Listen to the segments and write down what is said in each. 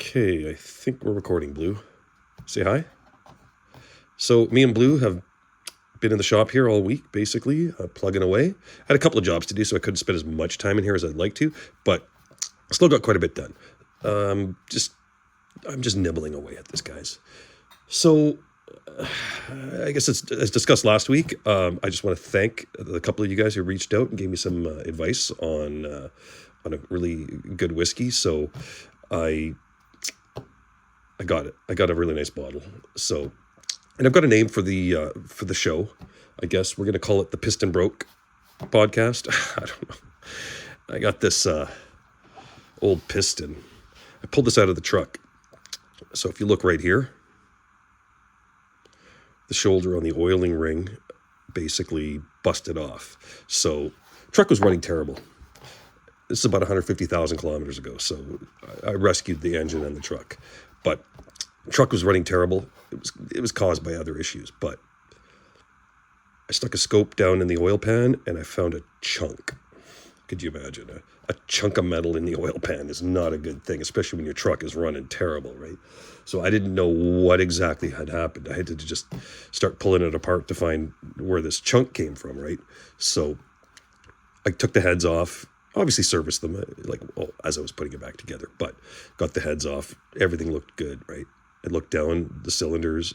Okay, I think we're recording, Blue. Say hi. So me and Blue have been in the shop here all week, basically, plugging away. I had a couple of jobs to do, so I couldn't spend as much time in here as I'd like to, but I still got quite a bit done. I'm just nibbling away at this, guys. So I guess it's as discussed last week. I just want to thank the couple of you guys who reached out and gave me some advice on a really good whiskey. So I got it. I got a really nice bottle. So, and I've got a name for the show. I guess we're gonna call it the Piston Broke podcast. I don't know. I got this old piston. I pulled this out of the truck. So if you look right here, the shoulder on the oiling ring basically busted off. So truck was running terrible. This is about 150,000 kilometers ago. So I rescued the engine and the truck, but truck was running terrible. It was caused by other issues, but I stuck a scope down in the oil pan and I found a chunk. Could you imagine? A chunk of metal in the oil pan is not a good thing, especially when your truck is running terrible, right? So I didn't know what exactly had happened. I had to just start pulling it apart to find where this chunk came from, right? So I took the heads off, obviously serviced them as I was putting it back together, but got the heads off. Everything looked good, right? I looked down the cylinders,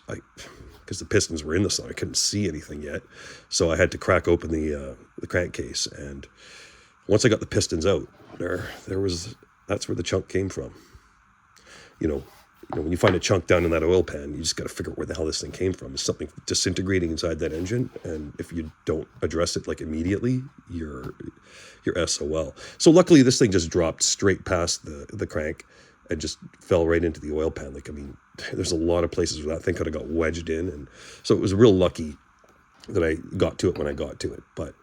because the pistons were in the sun. I couldn't see anything yet. So I had to crack open the crankcase, and once I got the pistons out, that's where the chunk came from. You know, when you find a chunk down in that oil pan, you just got to figure out where the hell this thing came from. Is something disintegrating inside that engine? And if you don't address it immediately, you're SOL. So luckily, this thing just dropped straight past the crank and just fell right into the oil pan. There's a lot of places where that thing could have got wedged in, and so it was real lucky that I got to it when I got to it. But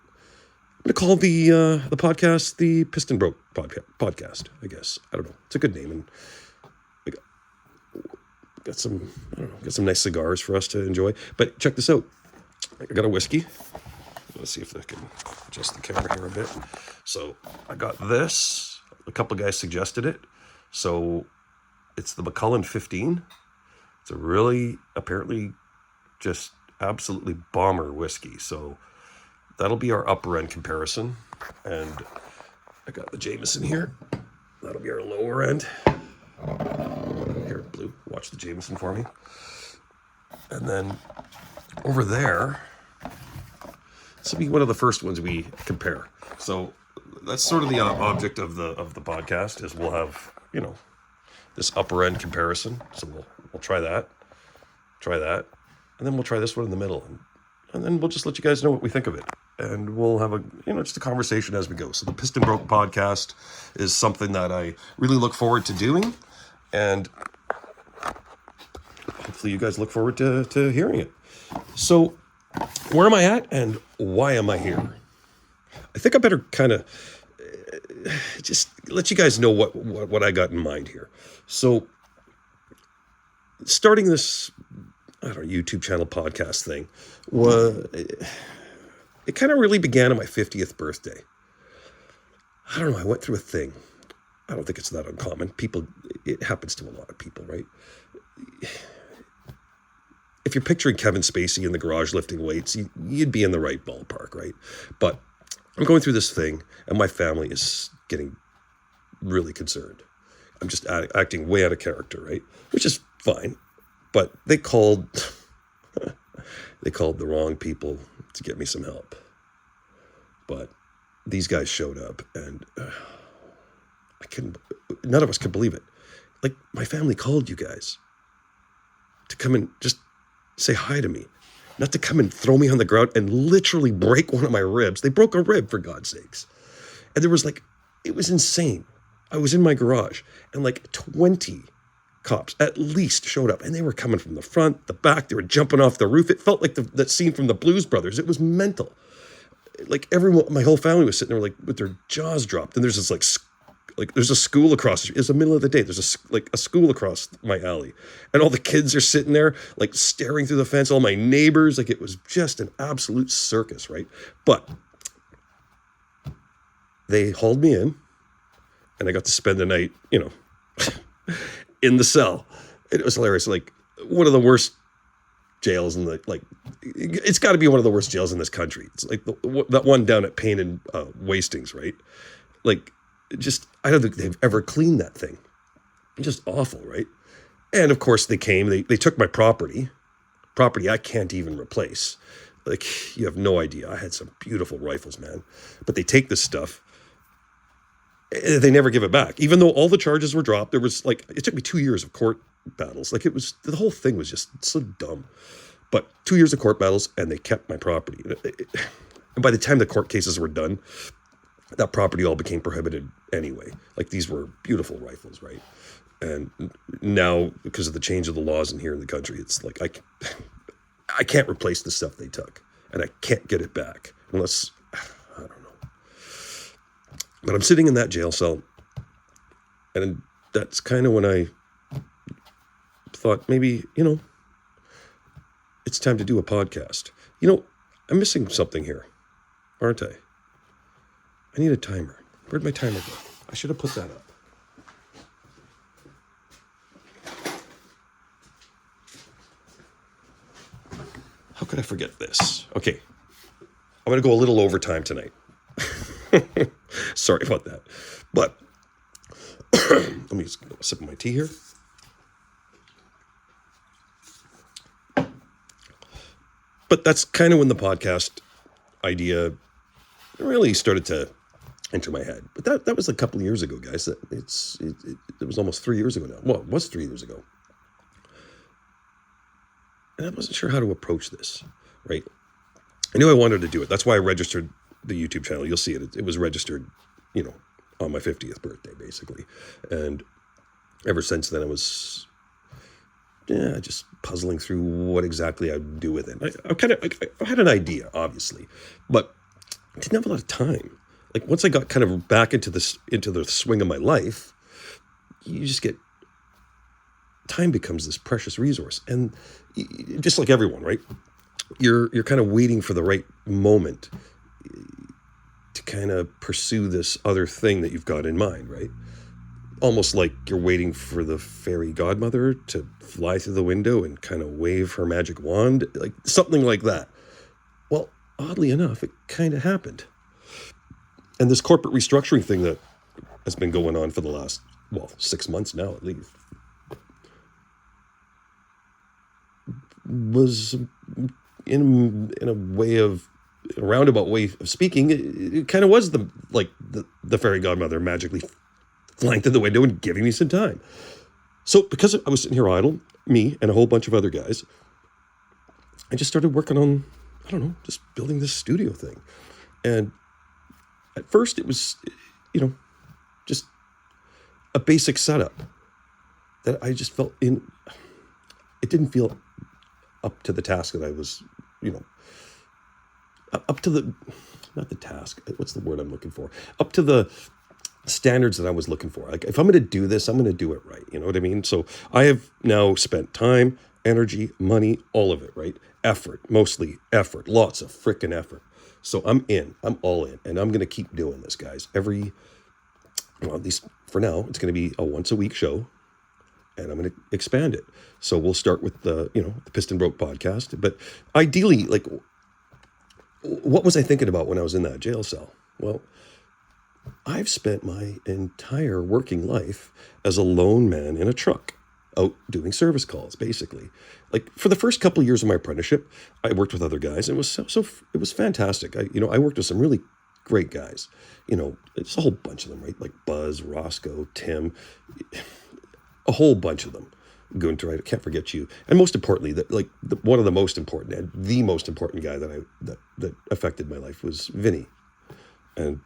I'm going to call the podcast the Piston Broke podcast, I guess. I don't know. It's a good name. And I got some nice cigars for us to enjoy. But check this out. I got a whiskey. Let's see if I can adjust the camera here a bit. So I got this. A couple guys suggested it. So it's the McCullen 15. It's a really, apparently, just absolutely bomber whiskey. So that'll be our upper end comparison. And I got the Jameson here. That'll be our lower end. Here, Blue, watch the Jameson for me. And then over there, this will be one of the first ones we compare. So that's sort of the object of the podcast is we'll have, this upper end comparison. So we'll try that, and then we'll try this one in the middle. And then we'll just let you guys know what we think of it. And we'll have just a conversation as we go. So the Piston Broke podcast is something that I really look forward to doing. And hopefully you guys look forward to hearing it. So where am I at and why am I here? I think I better kind of just let you guys know what I got in mind here. So starting this, YouTube channel podcast thing, it kind of really began on my 50th birthday. I don't know, I went through a thing. I don't think it's that uncommon. It happens to a lot of people, right? If you're picturing Kevin Spacey in the garage lifting weights, you'd be in the right ballpark, right? But I'm going through this thing, and my family is getting really concerned. I'm just acting way out of character, right? Which is fine. But they called the wrong people to get me some help. But these guys showed up, and none of us could believe it. My family called you guys to come and just say hi to me, not to come and throw me on the ground and literally break one of my ribs. They broke a rib, for God's sakes. And there was it was insane. I was in my garage, and 20 cops at least showed up, and they were coming from the front, the back. They were jumping off the roof. It felt like that scene from the Blues Brothers. It was mental. Everyone, my whole family was sitting there with their jaws dropped. And there's this there's a school across. It's the middle of the day. There's a school across my alley, and all the kids are sitting there staring through the fence. All my neighbors, it was just an absolute circus, right? But they hauled me in, and I got to spend the night, in the cell. It was hilarious. Like one of the worst jails in the, like, it's got to be one of the worst jails in this country. It's like that one down at Payne and Wastings, right? Like, just, I don't think they've ever cleaned that thing. Just awful, right? And of course they came, they took my property I can't even replace. Like, you have no idea. I had some beautiful rifles, man. But they take this stuff, they never give it back. Even though all the charges were dropped, there was like, it took me 2 years of court battles. Like, it was, the whole thing was just so dumb. But 2 years of court battles, and they kept my property. And by the time the court cases were done, that property all became prohibited anyway. Like, these were beautiful rifles, right? And now, because of the change of the laws in here in the country, it's like, I can't replace the stuff they took, and I can't get it back unless, I don't know. But I'm sitting in that jail cell, and that's kind of when I thought, maybe, it's time to do a podcast. I'm missing something here, aren't I? I need a timer. Where'd my timer go? I should have put that up. How could I forget this? Okay. I'm going to go a little overtime tonight. Sorry about that. But let me just sip my tea here. But that's kind of when the podcast idea really started to enter my head. But that was a couple of years ago, guys. It was almost 3 years ago now. Well, it was 3 years ago. And I wasn't sure how to approach this, right? I knew I wanted to do it. That's why I registered the YouTube channel. You'll see it. It was registered, on my 50th birthday, basically. And ever since then, I was, just puzzling through what exactly I'd do with it. I had an idea, obviously, but I didn't have a lot of time. Like, once I got kind of back into the swing of my life, you just get, time becomes this precious resource. And just like everyone, right? You're kind of waiting for the right moment to kind of pursue this other thing that you've got in mind, right? Almost like you're waiting for the fairy godmother to fly through the window and kind of wave her magic wand, like something like that. Well, oddly enough, it kind of happened. And this corporate restructuring thing that has been going on for the last, 6 months now at least, was in a roundabout way of speaking, it kind of was the fairy godmother magically flying through the window and giving me some time. So because I was sitting here idle, me and a whole bunch of other guys, I just started working on, just building this studio thing. And at first it was, just a basic setup that I just felt it didn't feel up to the task that I was, up to the, not the task, what's the word I'm looking for? Up to the standards that I was looking for. Like, if I'm going to do this, I'm going to do it right. You know what I mean? So I have now spent time, energy, money, all of it, right? Effort, mostly effort, lots of freaking effort. So I'm all in, and I'm going to keep doing this, guys. At least for now, it's going to be a once a week show, and I'm going to expand it. So we'll start with the Piston Broke podcast. But ideally, like, what was I thinking about when I was in that jail cell? Well, I've spent my entire working life as a lone man in a truck, out doing service calls, basically. Like, for the first couple of years of my apprenticeship, I worked with other guys, and it was fantastic. I worked with some really great guys. It's a whole bunch of them, right? Like Buzz, Roscoe, Tim, a whole bunch of them. Gunter, I can't forget you. And most importantly, one of the most important, and the most important guy that affected my life was Vinny. And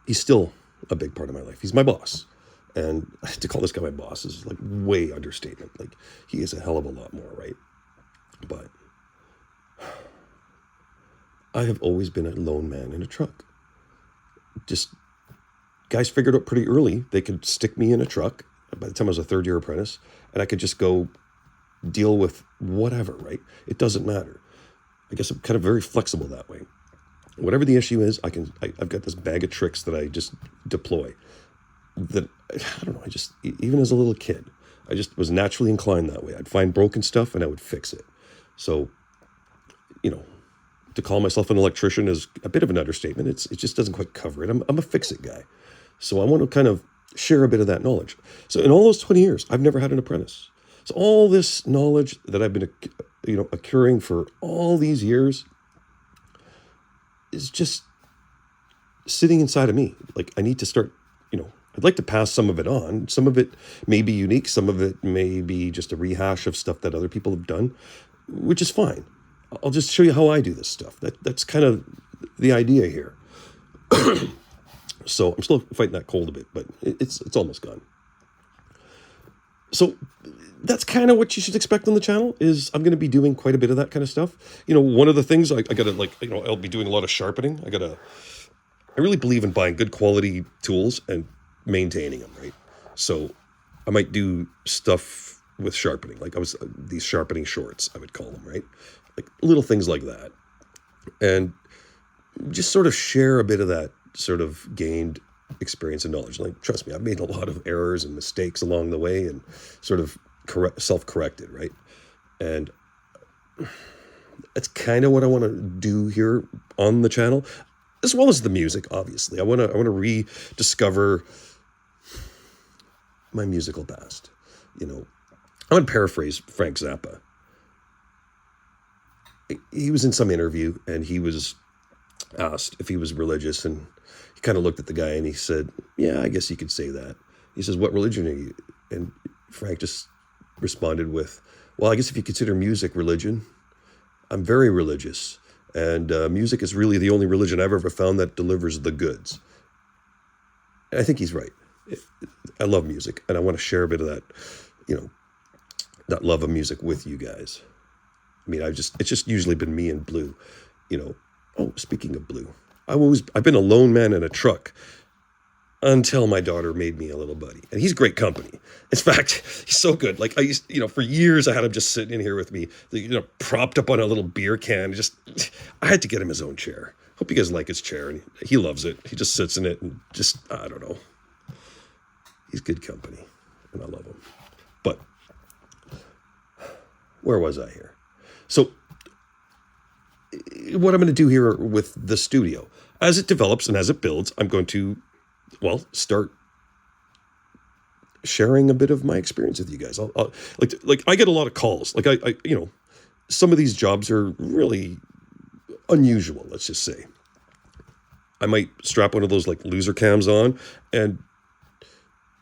he's still a big part of my life. He's my boss. And to call this guy my boss is like way understatement. Like, he is a hell of a lot more, right? But I have always been a lone man in a truck. Just, guys figured out pretty early they could stick me in a truck by the time I was a third-year apprentice, and I could just go deal with whatever, right? It doesn't matter. I guess I'm kind of very flexible that way. Whatever the issue is, I've got this bag of tricks that I just deploy. That, I don't know, even as a little kid, I just was naturally inclined that way. I'd find broken stuff and I would fix it. So, you know, to call myself an electrician is a bit of an understatement. It just doesn't quite cover it. I'm a fix-it guy. So I want to kind of share a bit of that knowledge. So in all those 20 years, I've never had an apprentice. So all this knowledge that I've been, accruing for all these years is just sitting inside of me. Like, I need to start, I'd like to pass some of it on. Some of it may be unique. Some of it may be just a rehash of stuff that other people have done, which is fine. I'll just show you how I do this stuff. That's kind of the idea here. So I'm still fighting that cold a bit, but it's almost gone. So that's kind of what you should expect on the channel. Is I'm going to be doing quite a bit of that kind of stuff. One of the things I got to I'll be doing a lot of sharpening. I really believe in buying good quality tools and maintaining them, right? So I might do stuff with sharpening, like these sharpening shorts, I would call them, right? Like little things like that. And just sort of share a bit of that sort of gained experience and knowledge. Like, trust me, I've made a lot of errors and mistakes along the way and sort of self-corrected, right? And that's kind of what I want to do here on the channel, as well as the music, obviously. I want to rediscover my musical past. I'm going to paraphrase Frank Zappa. He was in some interview and he was asked if he was religious, and he kind of looked at the guy and he said, "Yeah, I guess you could say that." He says, "What religion are you?" And Frank just responded with, "Well, I guess if you consider music religion, I'm very religious. And music is really the only religion I've ever found that delivers the goods." And I think he's right. I love music, and I want to share a bit of that, that love of music with you guys. I mean, it's just usually been me and Blue, Oh, speaking of Blue, I've been a lone man in a truck until my daughter made me a little buddy. And he's great company. In fact, he's so good. Like, I used, for years I had him just sitting in here with me, propped up on a little beer can. I had to get him his own chair. Hope you guys like his chair. And he loves it. He just sits in it and I don't know. He's good company and I love him. But where was I here? So what I'm going to do here with the studio, as it develops and as it builds, I'm going to, start sharing a bit of my experience with you guys. I'll I get a lot of calls. Like I some of these jobs are really unusual. Let's just say I might strap one of those like loser cams on and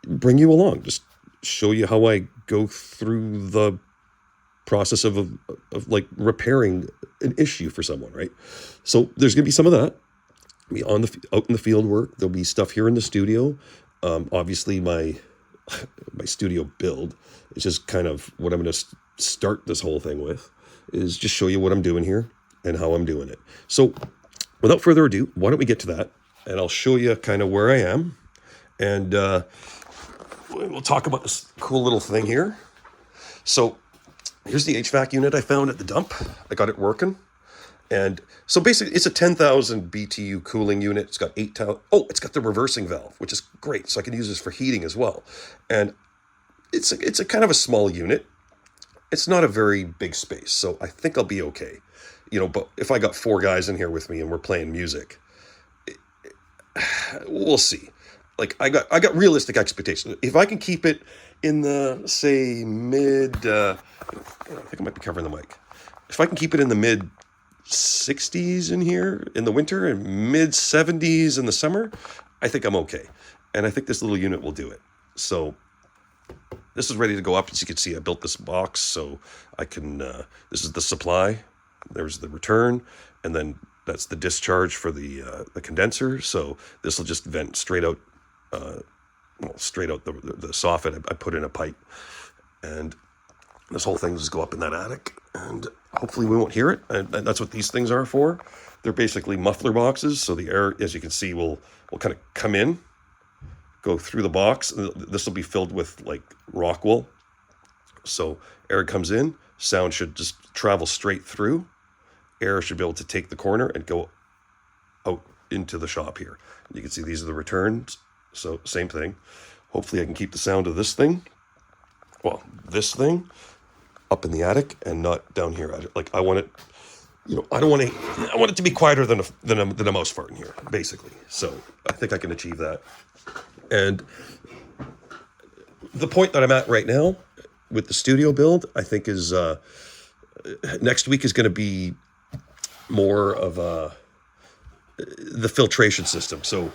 bring you along. Just show you how I go through the process of like repairing an issue for someone, right? So there's gonna be some of that. Out in the field work. There'll be stuff here in the studio. Obviously, my studio build is just kind of what I'm going to start this whole thing with, is just show you what I'm doing here and how I'm doing it. So without further ado, why don't we get to that, and I'll show you kind of where I am, and we'll talk about this cool little thing here. So here's the HVAC unit I found at the dump. I got it working. And so basically, it's a 10,000 BTU cooling unit. It's got it's got the reversing valve, which is great. So I can use this for heating as well. And it's a kind of a small unit. It's not a very big space, so I think I'll be okay. But if I got 4 guys in here with me and we're playing music, we'll see. Like, I got realistic expectations. If I can keep it in the, say, mid, I think I might be covering the mic. If I can keep it in the mid 60s in here in the winter and mid 70s in the summer, I think I'm okay. And I think this little unit will do it. So this is ready to go up. As you can see, I built this box so I can, this is the supply. There's the return. And then that's the discharge for the condenser. So this will just vent straight out, straight out the soffit. I put in a pipe, and this whole thing will just go up in that attic, and hopefully we won't hear it. And that's what these things are for. They're basically muffler boxes, so the air, as you can see, will kind of come in, go through the box. This will be filled with like rock wool. So air comes in, sound should just travel straight through. Air should be able to take the corner and go out into the shop here. You can see these are the returns. So same thing. Hopefully I can keep the sound of this thing well, this thing up in the attic and not down here. Like I want it, I don't want to. I want it to be quieter than a mouse fart in here, basically. So I think I can achieve that. And the point that I'm at right now with the studio build, I think is next week is going to be more of the filtration system. So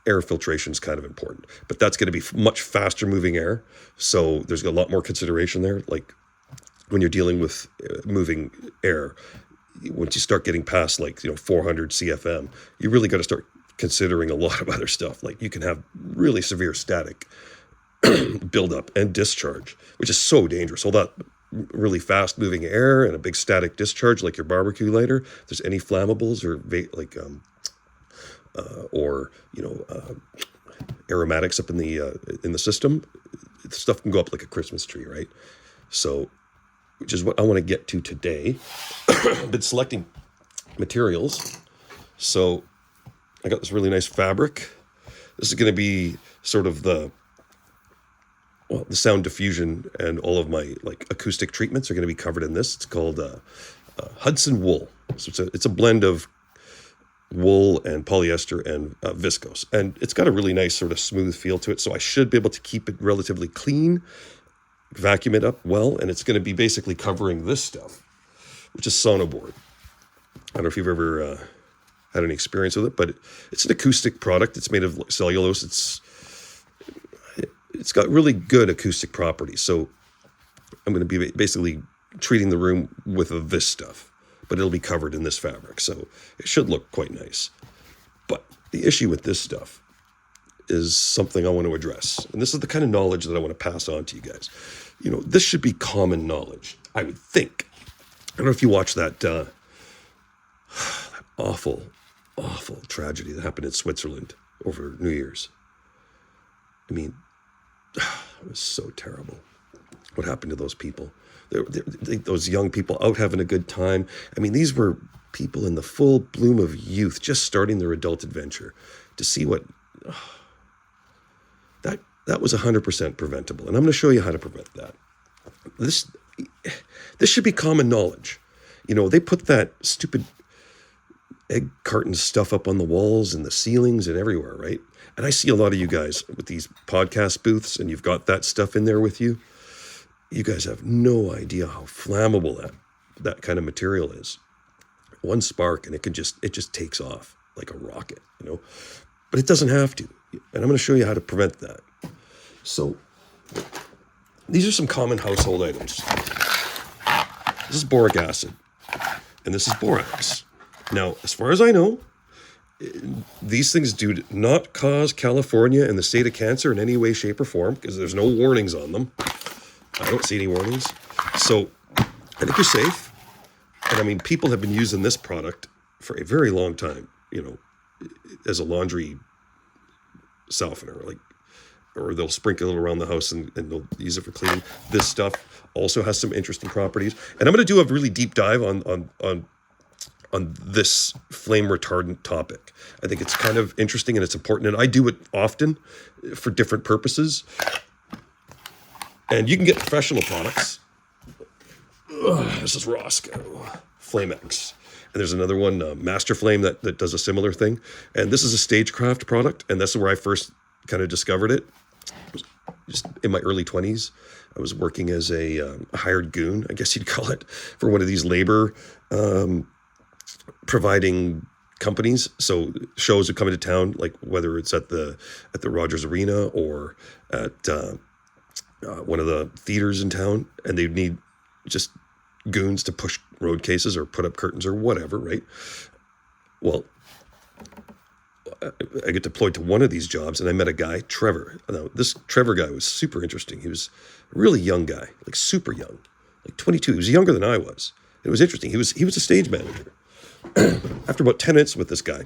air filtration is kind of important, but that's going to be much faster moving air. So there's a lot more consideration there. Like when you're dealing with moving air, once you start getting past 400 CFM, you really got to start considering a lot of other stuff. Like you can have really severe static buildup and discharge, which is so dangerous. All that really fast moving air and a big static discharge, like your barbecue lighter. If there's any flammables or aromatics up in the system, stuff can go up like a Christmas tree, right? So, which is what I want to get to today. I've been selecting materials. So I got this really nice fabric. This is going to be sort of the sound diffusion, and all of my acoustic treatments are going to be covered in this. It's called Hudson wool. So it's a blend of wool and polyester and viscose, and it's got a really nice sort of smooth feel to it. So I should be able to keep it relatively clean, vacuum it up well, and it's going to be basically covering this stuff, which is sonoboard. I don't know if you've ever had any experience with it, but it's an acoustic product. It's made of cellulose. It's got really good acoustic properties. So I'm going to be basically treating the room with this stuff, but it'll be covered in this fabric. So it should look quite nice. But the issue with this stuff is something I want to address. And this is the kind of knowledge that I want to pass on to you guys. This should be common knowledge, I would think. I don't know if you watched that awful, awful tragedy that happened in Switzerland over New Year's. I mean, it was so terrible. What happened to those people? Those young people out having a good time. I mean, these were people in the full bloom of youth, just starting their adult adventure. To see what... That was 100% preventable. And I'm going to show you how to prevent that. This should be common knowledge. They put that stupid egg carton stuff up on the walls and the ceilings and everywhere, right? And I see a lot of you guys with these podcast booths, and you've got that stuff in there with you. You guys have no idea how flammable that kind of material is. One spark and it just takes off like a rocket, But it doesn't have to. And I'm going to show you how to prevent that. So these are some common household items. This is boric acid, and this is borax. Now, as far as I know, these things do not cause California and the state of cancer in any way, shape, or form, because there's no warnings on them. I don't see any warnings. So I think you're safe. And I mean, people have been using this product for a very long time, as a laundry softener, or they'll sprinkle it around the house and they'll use it for cleaning. This stuff also has some interesting properties. And I'm going to do a really deep dive on this flame retardant topic. I think it's kind of interesting and it's important, and I do it often for different purposes. And you can get professional products. This is Roscoe Flame X. And there's another one, Master Flame, that does a similar thing. And this is a Stagecraft product, and that's where I first kind of discovered it. Just in my early 20s, I was working as a hired goon, I guess you'd call it, for one of these labor providing companies. So shows would come into town, like whether it's at the Rogers Arena or at one of the theaters in town, and they'd need just goons to push road cases or put up curtains or whatever, right? Well, I get deployed to one of these jobs, and I met a guy, Trevor. Now, this Trevor guy was super interesting. He was a really young guy, like super young, like 22. He was younger than I was. It was interesting. He was a stage manager. After about 10 minutes with this guy,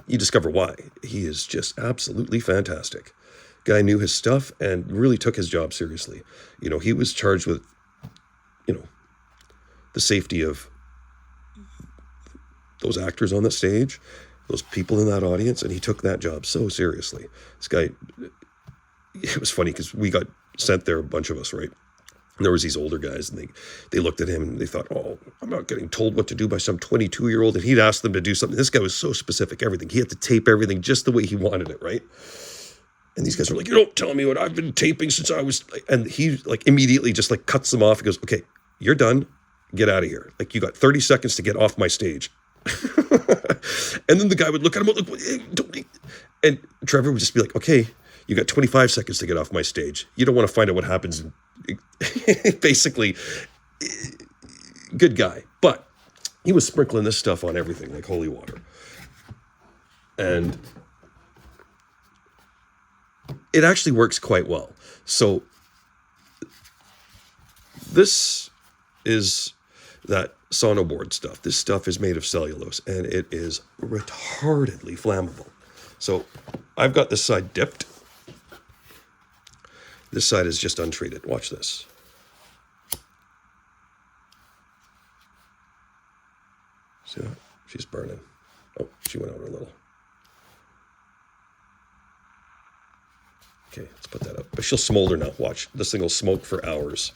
you discover why. He is just absolutely fantastic. Guy knew his stuff and really took his job seriously. He was charged with, the safety of those actors on the stage, those people in that audience, and he took that job so seriously. This guy, it was funny because we got sent there, a bunch of us, right? And there was these older guys, and they looked at him and they thought, oh, I'm not getting told what to do by some 22-year-old. And he'd asked them to do something. This guy was so specific, everything. He had to tape everything just the way he wanted it, right? And these guys were like, you don't tell me what I've been taping since I was, and he like immediately just like cuts them off. He goes, okay, you're done. Get out of here. Like, you got 30 seconds to get off my stage. And then the guy would look at him like, and Trevor would just be like, okay, you got 25 seconds to get off my stage. You don't want to find out what happens. Basically, good guy. But he was sprinkling this stuff on everything like holy water. And it actually works quite well. So this is that sonoboard stuff. This stuff is made of cellulose, and it is retardedly flammable. So I've got this side dipped. This side is just untreated. Watch this. See that? She's burning. Oh, she went out a little. Okay, let's put that up. But she'll smolder now. Watch. This thing will smoke for hours.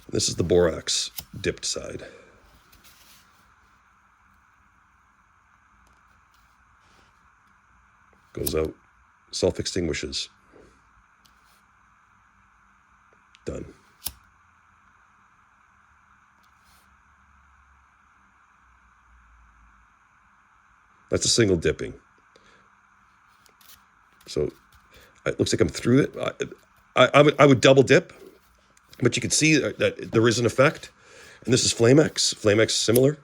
This is the borax dipped side. Goes out. Self-extinguishes. Done. That's a single dipping. So it looks like I'm through it. I would double dip, but you can see that there is an effect. And this is Flamex. Flamex is similar.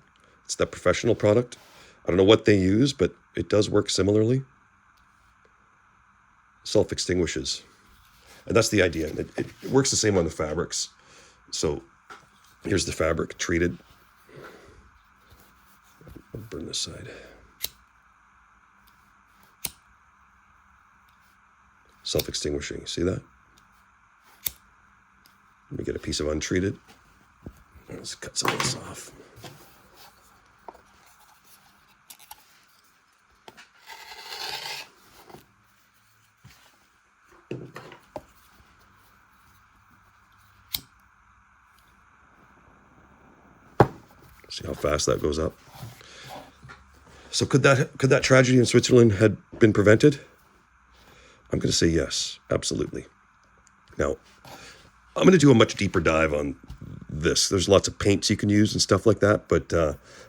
It's that professional product. I don't know what they use, but it does work similarly. Self-extinguishes. And that's the idea. It works the same on the fabrics. So here's the fabric treated. I'll burn this side. Self-extinguishing. See that? Let me get a piece of untreated. Let's cut some of this off. See how fast that goes up? So could that tragedy in Switzerland had been prevented? I'm going to say yes, absolutely. Now, I'm going to do a much deeper dive on this. There's lots of paints you can use and stuff like that, but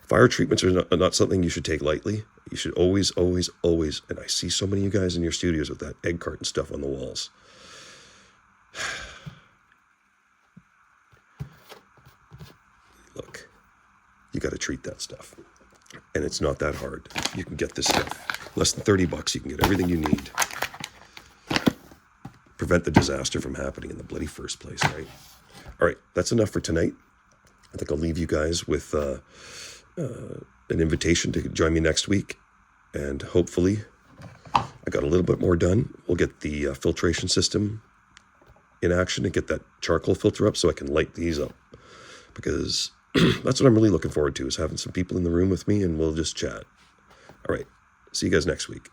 fire treatments are not something you should take lightly. You should always, always, always, and I see so many of you guys in your studios with that egg carton stuff on the walls. Look, you got to treat that stuff. And it's not that hard. You can get this stuff. Less than $30, you can get everything you need. Prevent the disaster from happening in the bloody first place, right? All right, that's enough for tonight. I think I'll leave you guys with an invitation to join me next week. And hopefully, I got a little bit more done. We'll get the filtration system in action and get that charcoal filter up so I can light these up. Because that's what I'm really looking forward to, is having some people in the room with me and we'll just chat. All right, see you guys next week.